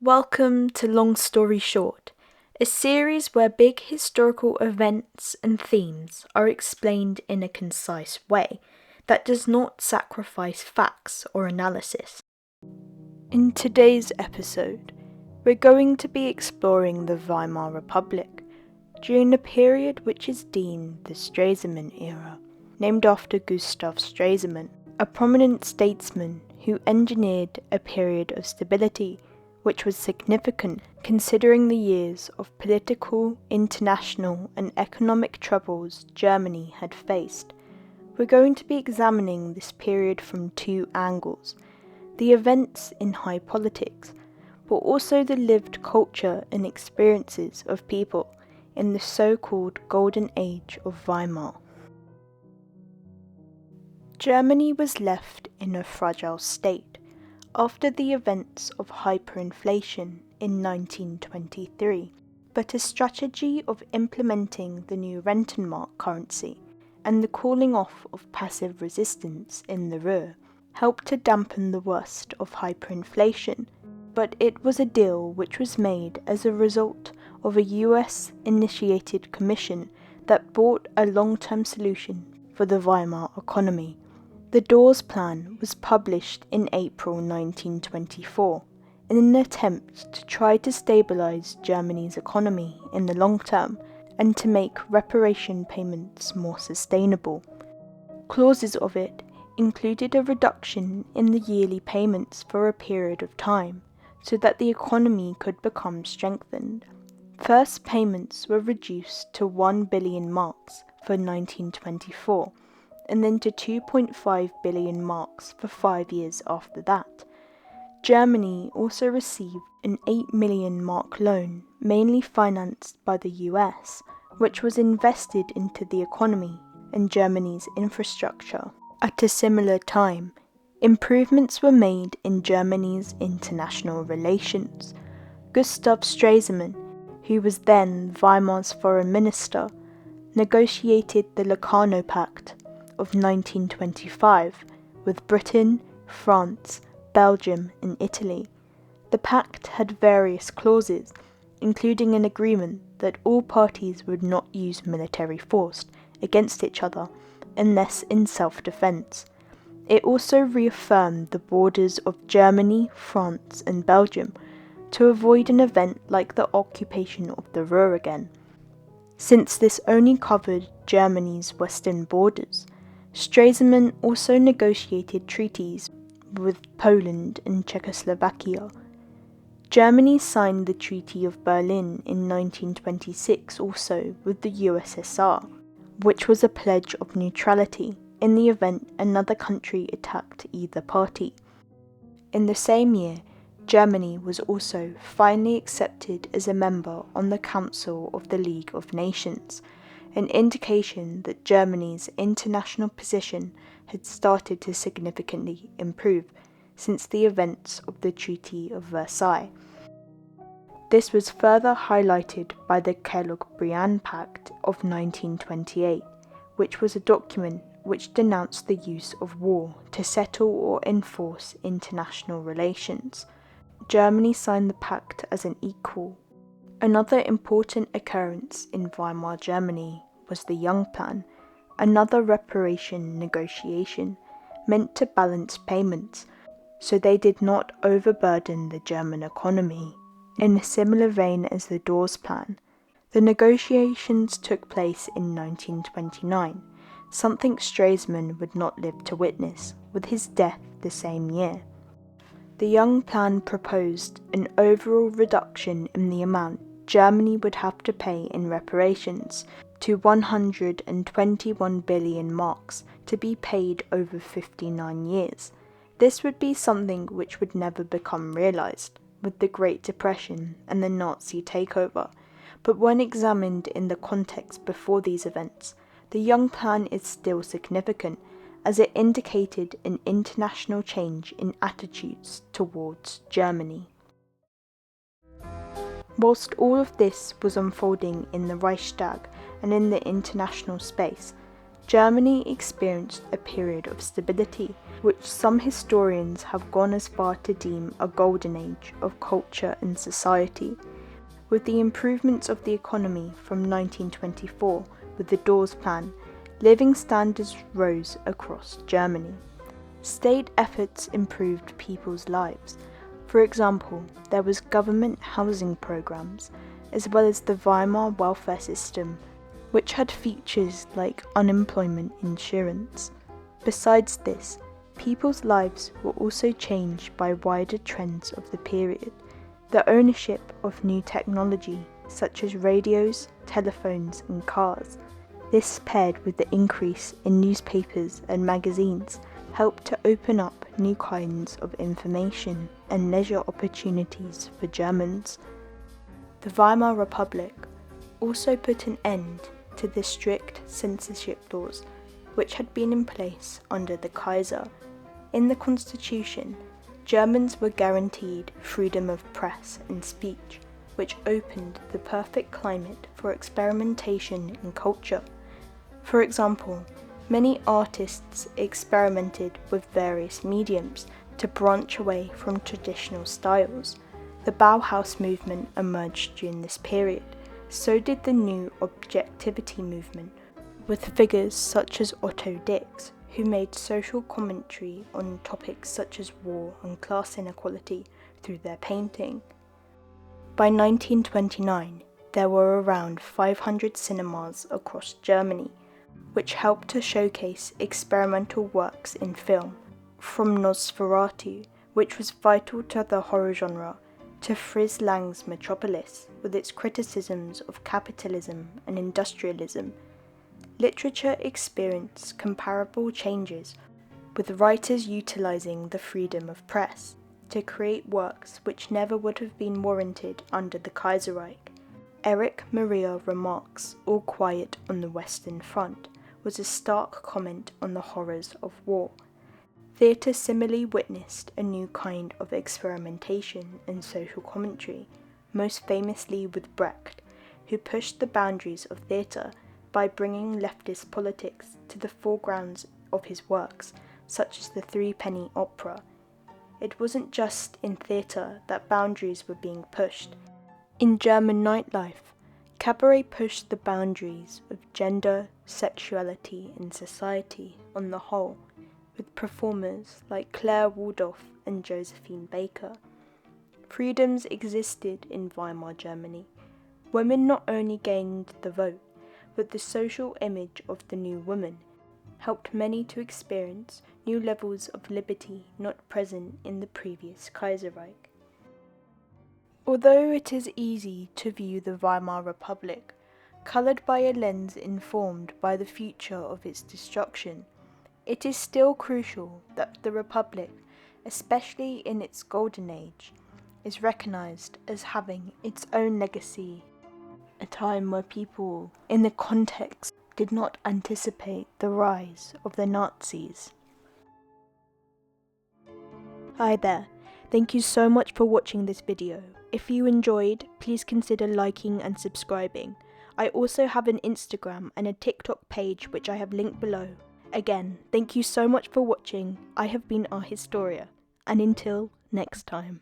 Welcome to Long Story Short, a series where big historical events and themes are explained in a concise way that does not sacrifice facts or analysis. In today's episode, we're going to be exploring the Weimar Republic during a period which is deemed the Stresemann era, named after Gustav Stresemann, a prominent statesman who engineered a period of stability which was significant considering the years of political, international and economic troubles Germany had faced. We're going to be examining this period from two angles: the events in high politics, but also the lived culture and experiences of people in the so-called Golden Age of Weimar. Germany was left in a fragile state after the events of hyperinflation in 1923, but a strategy of implementing the new Rentenmark currency and the calling off of passive resistance in the Ruhr helped to dampen the worst of hyperinflation, but it was a deal which was made as a result of a US-initiated commission that brought a long-term solution for the Weimar economy. The Dawes Plan was published in April 1924 in an attempt to try to stabilize Germany's economy in the long term and to make reparation payments more sustainable. Clauses of it included a reduction in the yearly payments for a period of time so that the economy could become strengthened. First payments were reduced to 1 billion marks for 1924, and then to 2.5 billion marks for 5 years after that. Germany also received an 8 million mark loan, mainly financed by the US, which was invested into the economy and Germany's infrastructure. At a similar time, improvements were made in Germany's international relations. Gustav Stresemann, who was then Weimar's foreign minister, negotiated the Locarno Pact of 1925 with Britain, France, Belgium and Italy. The pact had various clauses, including an agreement that all parties would not use military force against each other unless in self-defense. It also reaffirmed the borders of Germany, France and Belgium to avoid an event like the occupation of the Ruhr again. Since this only covered Germany's western borders, Stresemann also negotiated treaties with Poland and Czechoslovakia. Germany signed the Treaty of Berlin in 1926 also with the USSR, which was a pledge of neutrality in the event another country attacked either party. In the same year, Germany was also finally accepted as a member on the Council of the League of Nations, an indication that Germany's international position had started to significantly improve since the events of the Treaty of Versailles. This was further highlighted by the Kellogg-Briand Pact of 1928, which was a document which denounced the use of war to settle or enforce international relations. Germany signed the pact as an equal. Another important occurrence in Weimar Germany was the Young Plan, another reparation negotiation meant to balance payments so they did not overburden the German economy. In a similar vein as the Dawes Plan, the negotiations took place in 1929, something Stresemann would not live to witness, with his death the same year. The Young Plan proposed an overall reduction in the amount Germany would have to pay in reparations to 121 billion marks to be paid over 59 years. This would be something which would never become realized with the Great Depression and the Nazi takeover, but when examined in the context before these events, the Young Plan is still significant as it indicated an international change in attitudes towards Germany. Whilst all of this was unfolding in the Reichstag and in the international space, Germany experienced a period of stability, which some historians have gone as far to deem a golden age of culture and society. With the improvements of the economy from 1924 with the Dawes Plan, living standards rose across Germany. State efforts improved people's lives. For example, there was government housing programs, as well as the Weimar welfare system, which had features like unemployment insurance. Besides this, people's lives were also changed by wider trends of the period. The ownership of new technology, such as radios, telephones, and cars. This, paired with the increase in newspapers and magazines, helped to open up new kinds of information and leisure opportunities for Germans. The Weimar Republic also put an end to the strict censorship laws which had been in place under the Kaiser. In the constitution, Germans were guaranteed freedom of press and speech, which opened the perfect climate for experimentation in culture. For example, many artists experimented with various mediums to branch away from traditional styles. The Bauhaus movement emerged during this period. So did the new objectivity movement, with figures such as Otto Dix, who made social commentary on topics such as war and class inequality through their painting. By 1929, there were around 500 cinemas across Germany, which helped to showcase experimental works in film, from Nosferatu, which was vital to the horror genre, to Fritz Lang's Metropolis, with its criticisms of capitalism and industrialism. Literature experienced comparable changes, with writers utilizing the freedom of press to create works which never would have been warranted under the Kaiserreich. Erich Maria Remarque's All Quiet on the Western Front was a stark comment on the horrors of war. Theatre similarly witnessed a new kind of experimentation and social commentary, most famously with Brecht, who pushed the boundaries of theatre by bringing leftist politics to the foreground of his works, such as the Threepenny Opera. It wasn't just in theatre that boundaries were being pushed. In German nightlife, cabaret pushed the boundaries of gender, sexuality, and society on the whole, with performers like Claire Waldorf and Josephine Baker. Freedoms existed in Weimar Germany. Women not only gained the vote, but the social image of the new woman helped many to experience new levels of liberty not present in the previous Kaiserreich. Although it is easy to view the Weimar Republic, coloured by a lens informed by the future of its destruction, it is still crucial that the Republic, especially in its golden age, is recognised as having its own legacy, a time where people in the context did not anticipate the rise of the Nazis. Hi there, thank you so much for watching this video. If you enjoyed, please consider liking and subscribing. I also have an Instagram and a TikTok page which I have linked below. Again, thank you so much for watching. I have been Our Historia, and until next time.